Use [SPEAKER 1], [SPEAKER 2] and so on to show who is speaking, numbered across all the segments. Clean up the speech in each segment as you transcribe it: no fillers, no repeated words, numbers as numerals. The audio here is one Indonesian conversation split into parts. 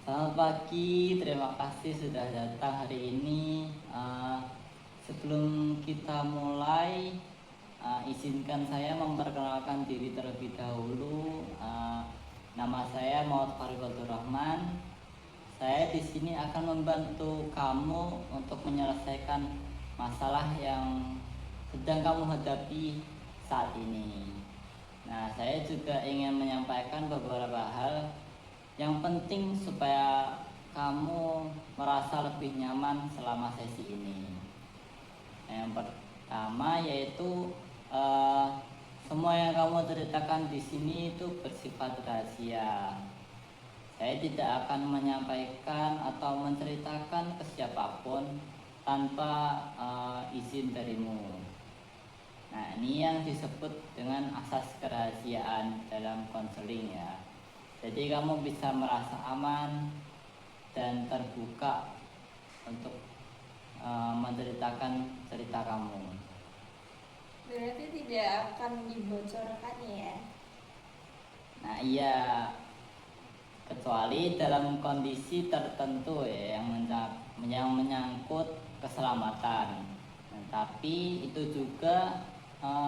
[SPEAKER 1] Selamat pagi, terima kasih sudah datang hari ini. Sebelum kita mulai, izinkan saya memperkenalkan diri terlebih dahulu. Nama saya Muhammad Faribatur Rahman. Saya di sini akan membantu kamu untuk menyelesaikan masalah yang sedang kamu hadapi saat ini. Nah, saya juga ingin menyampaikan beberapa hal yang penting supaya kamu merasa lebih nyaman selama sesi ini. Yang pertama yaitu eh, semua yang kamu ceritakan di sini itu bersifat rahasia. Saya tidak akan menyampaikan atau menceritakan ke siapapun tanpa izin darimu. Nah, ini yang disebut dengan asas kerahasiaan dalam konseling ya. Jadi kamu bisa merasa aman dan terbuka untuk menceritakan cerita kamu.
[SPEAKER 2] Berarti tidak akan dibocorkan ya?
[SPEAKER 1] Nah iya, kecuali dalam kondisi tertentu ya yang menyangkut keselamatan. Nah, tapi itu juga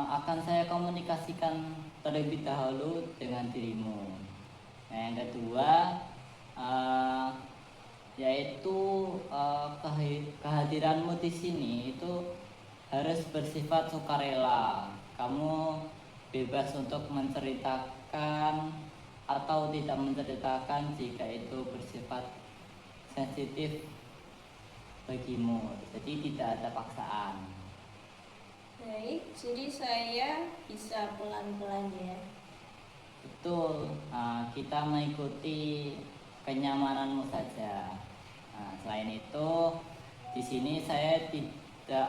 [SPEAKER 1] akan saya komunikasikan terlebih dahulu dengan dirimu. Nah, yang kedua uh, yaitu kehadiranmu di sini itu harus bersifat sukarela. Kamu bebas untuk menceritakan atau tidak menceritakan jika itu bersifat sensitif bagimu. Jadi tidak ada paksaan.
[SPEAKER 2] Baik, jadi saya bisa pelan-pelan ya.
[SPEAKER 1] Betul, kita mengikuti kenyamananmu saja. Nah, selain itu, di sini saya tidak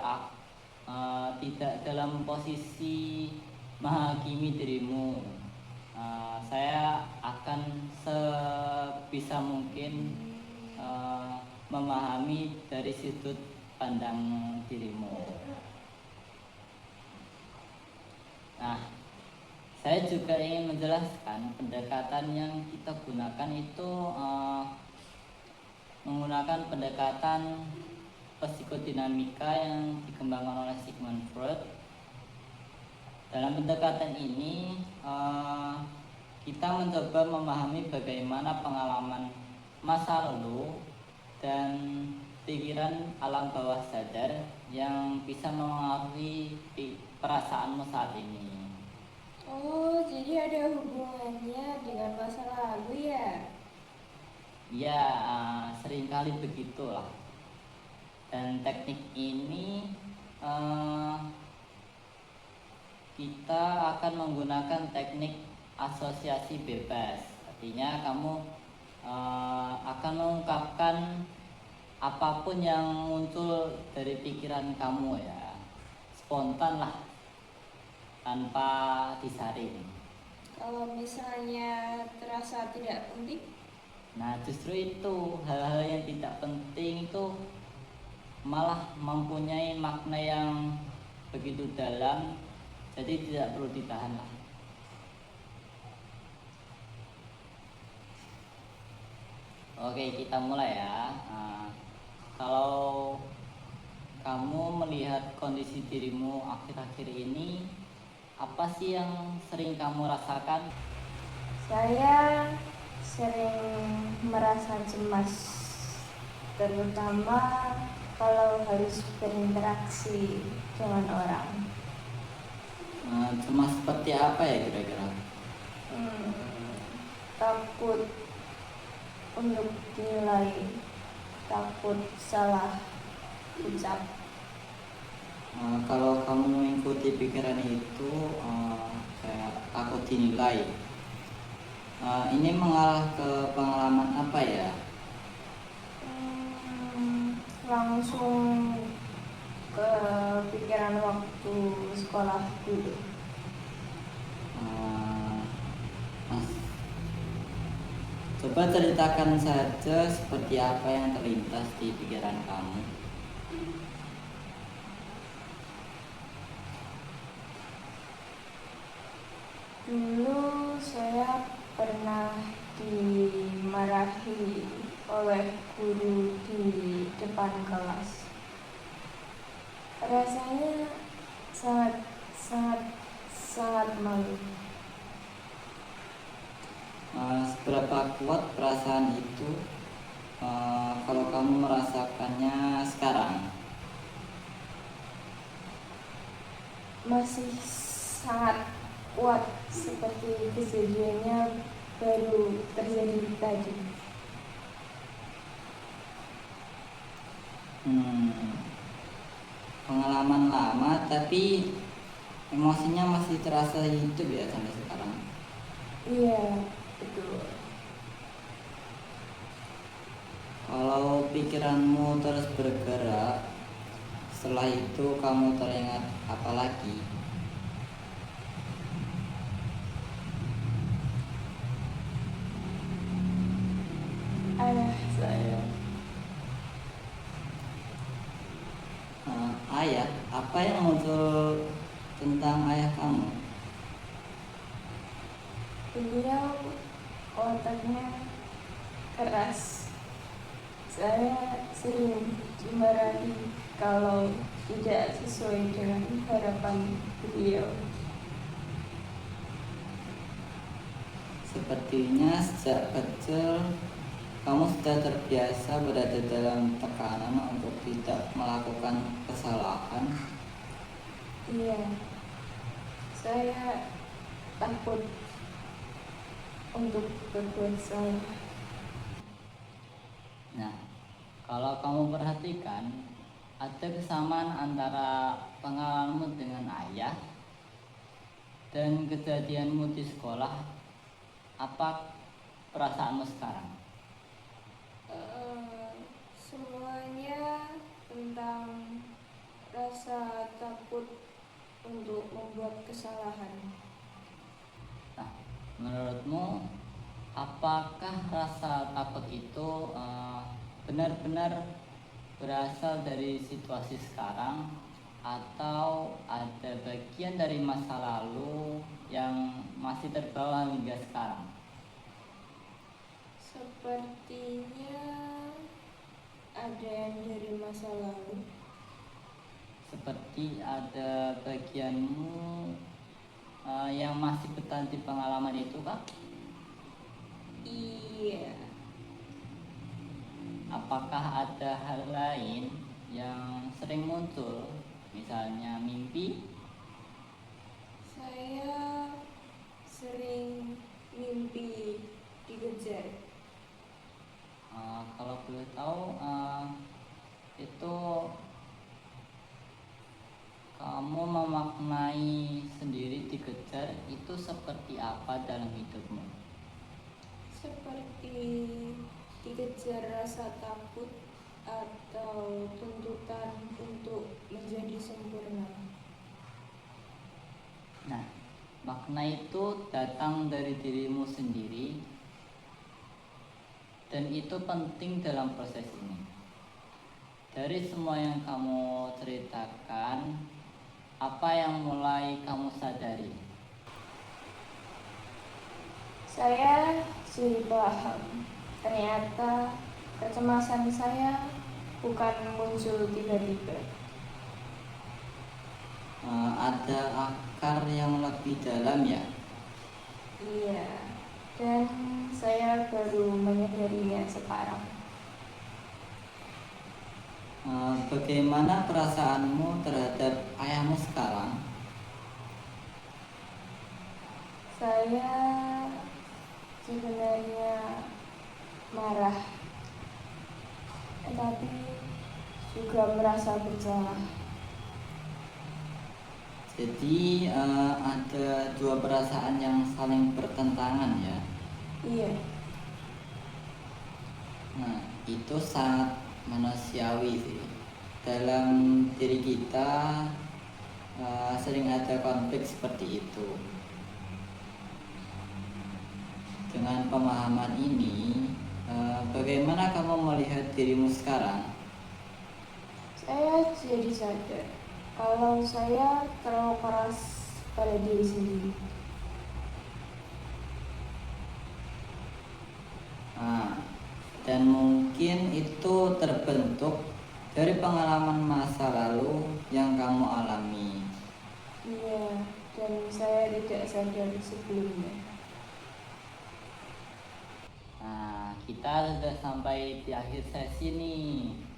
[SPEAKER 1] dalam posisi menghakimi dirimu. Saya akan sebisa mungkin memahami dari sudut pandang dirimu. Nah, saya juga ingin menjelaskan pendekatan yang kita gunakan itu menggunakan pendekatan psikodinamika yang dikembangkan oleh Sigmund Freud. Dalam pendekatan ini kita mencoba memahami bagaimana pengalaman masa lalu dan pikiran alam bawah sadar yang bisa mempengaruhi perasaanmu saat ini.
[SPEAKER 2] Oh, jadi ada hubungannya dengan masa lalu ya?
[SPEAKER 1] Ya, seringkali begitulah. Dan teknik ini kita akan menggunakan teknik asosiasi bebas. Artinya kamu akan mengungkapkan apapun yang muncul dari pikiran kamu ya, spontan lah, tanpa disaring.
[SPEAKER 2] Kalau misalnya terasa tidak penting?
[SPEAKER 1] Nah, justru itu hal-hal yang tidak penting itu malah mempunyai makna yang begitu dalam, jadi tidak perlu ditahan lah. Oke, kita mulai ya. Kalau kamu melihat kondisi dirimu akhir-akhir ini, apa sih yang sering kamu rasakan?
[SPEAKER 2] Saya sering merasa cemas, terutama kalau harus berinteraksi dengan orang.
[SPEAKER 1] Cemas seperti apa ya kira-kira?
[SPEAKER 2] Takut untuk dinilai, takut salah ucap.
[SPEAKER 1] Kalau kamu mengikuti pikiran itu, kayak takut dinilai. Ini mengarah ke pengalaman apa ya?
[SPEAKER 2] Langsung ke pikiran waktu sekolah dulu.
[SPEAKER 1] Mas, coba ceritakan saja seperti apa yang terlintas di pikiran kamu.
[SPEAKER 2] Dulu saya pernah dimarahi oleh guru di depan kelas. Rasanya sangat sangat sangat malu.
[SPEAKER 1] Seberapa kuat perasaan itu kalau kamu merasakannya sekarang?
[SPEAKER 2] Masih sangat kuat seperti kejadiannya baru terjadi tadi.
[SPEAKER 1] Pengalaman lama tapi emosinya masih terasa hidup ya sampai sekarang.
[SPEAKER 2] Iya, betul.
[SPEAKER 1] Kalau pikiranmu terus bergerak, setelah itu kamu teringat apa lagi?
[SPEAKER 2] Ayah saya.
[SPEAKER 1] Ayah, apa yang muncul tentang ayah kamu?
[SPEAKER 2] Beliau otaknya keras. Saya sering dimarahi kalau tidak sesuai dengan harapan beliau.
[SPEAKER 1] Sepertinya sejak kecil kamu sudah terbiasa berada dalam tekanan untuk tidak melakukan kesalahan.
[SPEAKER 2] Iya, saya takut untuk berbuat salah.
[SPEAKER 1] Nah, kalau kamu perhatikan, ada kesamaan antara pengalamanmu dengan ayah dan kejadianmu di sekolah. Apa perasaanmu sekarang?
[SPEAKER 2] Semuanya tentang rasa takut untuk membuat kesalahan.
[SPEAKER 1] Nah, menurutmu apakah rasa takut itu benar-benar berasal dari situasi sekarang atau ada bagian dari masa lalu yang masih terbawa hingga sekarang?
[SPEAKER 2] Sepertinya ada yang dari masa lalu.
[SPEAKER 1] Seperti ada bagianmu yang masih bertahan di pengalaman itu kah?
[SPEAKER 2] Iya.
[SPEAKER 1] Apakah ada hal lain yang sering muncul, misalnya mimpi?
[SPEAKER 2] Saya sering mimpi dikejar.
[SPEAKER 1] Kalau boleh tahu, itu kamu memaknai sendiri dikejar itu seperti apa dalam hidupmu?
[SPEAKER 2] Seperti dikejar rasa takut atau tuntutan untuk menjadi sempurna.
[SPEAKER 1] Nah, makna itu datang dari dirimu sendiri dan itu penting dalam proses ini. Dari semua yang kamu ceritakan, apa yang mulai kamu sadari?
[SPEAKER 2] Saya jadi paham, ternyata kecemasan saya bukan muncul tiba-tiba.
[SPEAKER 1] Ada akar yang lebih dalam ya?
[SPEAKER 2] Iya, dan saya baru menyadarinya sekarang.
[SPEAKER 1] Bagaimana perasaanmu terhadap ayahmu sekarang?
[SPEAKER 2] Saya sebenarnya marah, tetapi juga merasa bersalah.
[SPEAKER 1] Jadi ada dua perasaan yang saling bertentangan ya?
[SPEAKER 2] Iya,
[SPEAKER 1] Nah, itu sangat manusiawi sih. Dalam diri kita sering ada konflik seperti itu. Dengan pemahaman ini, bagaimana kamu melihat dirimu sekarang?
[SPEAKER 2] saya jadi sadar kalau saya terlalu keras pada diri sendiri.
[SPEAKER 1] dan mungkin itu terbentuk dari pengalaman masa lalu yang kamu alami.
[SPEAKER 2] Iya, dan saya tidak sadar sebelumnya.
[SPEAKER 1] Nah, kita sudah sampai di akhir sesi nih.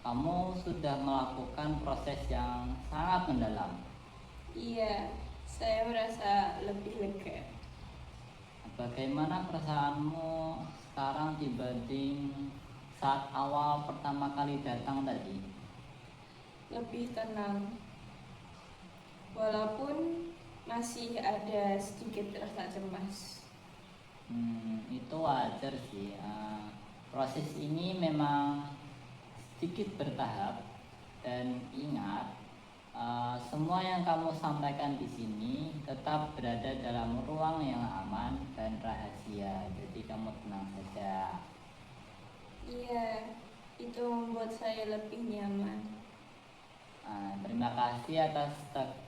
[SPEAKER 1] Kamu sudah melakukan proses yang sangat mendalam.
[SPEAKER 2] Iya, saya merasa lebih lega.
[SPEAKER 1] Bagaimana perasaanmu sekarang dibanding saat awal pertama kali datang tadi?
[SPEAKER 2] Lebih tenang. Walaupun masih ada sedikit rasa cemas.
[SPEAKER 1] Itu wajar sih. Proses ini memang sedikit bertahap, dan ingat, semua yang kamu sampaikan di sini tetap berada dalam ruang yang aman dan rahasia. Jadi kamu tenang saja.
[SPEAKER 2] Iya, itu membuat saya lebih nyaman.
[SPEAKER 1] Terima kasih atas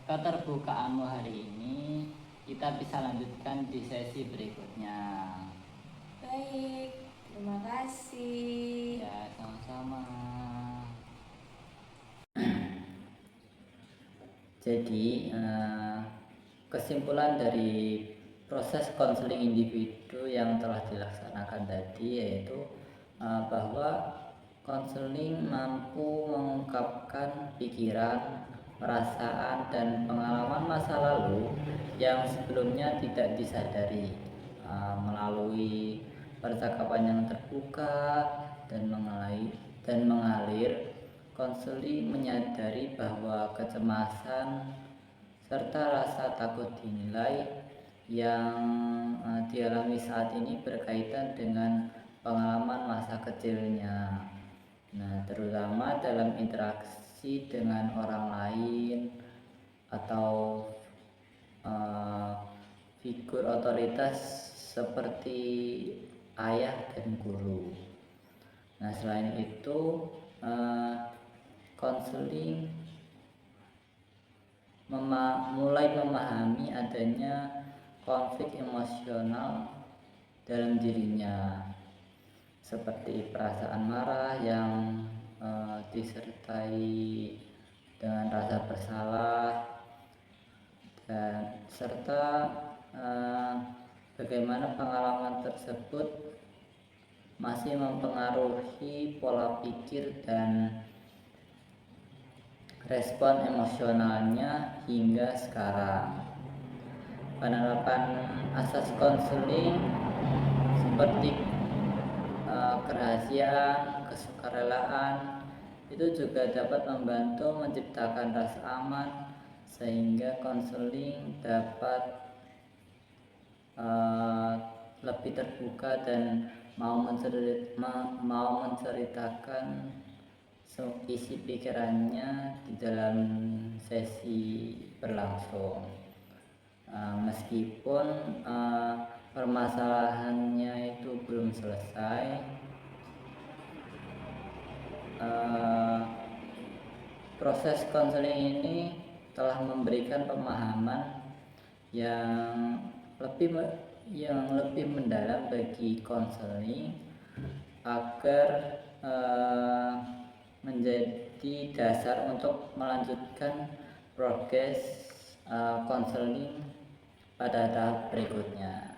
[SPEAKER 1] keterbukaanmu hari ini. Kita bisa lanjutkan di sesi berikutnya.
[SPEAKER 2] Baik, terima kasih.
[SPEAKER 1] Ya, sama-sama. Jadi, kesimpulan dari proses konseling individu yang telah dilaksanakan tadi yaitu bahwa konseling mampu mengungkapkan pikiran, perasaan, dan pengalaman masa lalu yang sebelumnya tidak disadari. Melalui percakapan yang terbuka dan mengalir, konseling menyadari bahwa kecemasan serta rasa takut dinilai yang dialami saat ini berkaitan dengan pengalaman masa kecilnya. Nah, terutama dalam interaksi dengan orang lain atau figur otoritas seperti ayah dan guru. Nah, selain itu, konseling mulai memahami adanya konflik emosional dalam dirinya, seperti perasaan marah yang disertai dengan rasa bersalah, dan serta bagaimana pengalaman tersebut masih mempengaruhi pola pikir dan respon emosionalnya hingga sekarang. Penerapan asas konseling seperti kerahasiaan, kesukarelaan itu juga dapat membantu menciptakan rasa aman sehingga konseling dapat lebih terbuka dan mau menceritakan isi pikirannya di dalam sesi berlangsung. Meskipun permasalahannya itu belum selesai, proses konseling ini telah memberikan pemahaman yang lebih mendalam bagi konseling agar menjadi dasar untuk melanjutkan progres konseling pada tahap berikutnya.